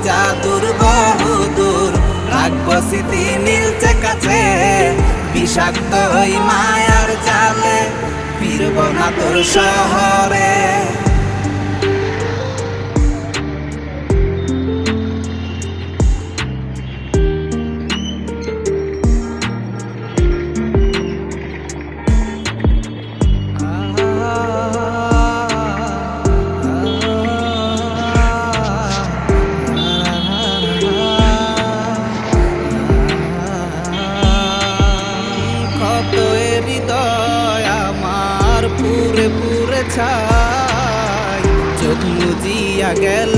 জাদুর বহুদূর, রাখবো স্মৃতি নীলচে কাছে, বিষাক্ত ওই মায়ার জালে ফিরব না তোর শহরে। হৃদয় আমার পুরে পুরে ছাই, চোখ মুজিয়া গেল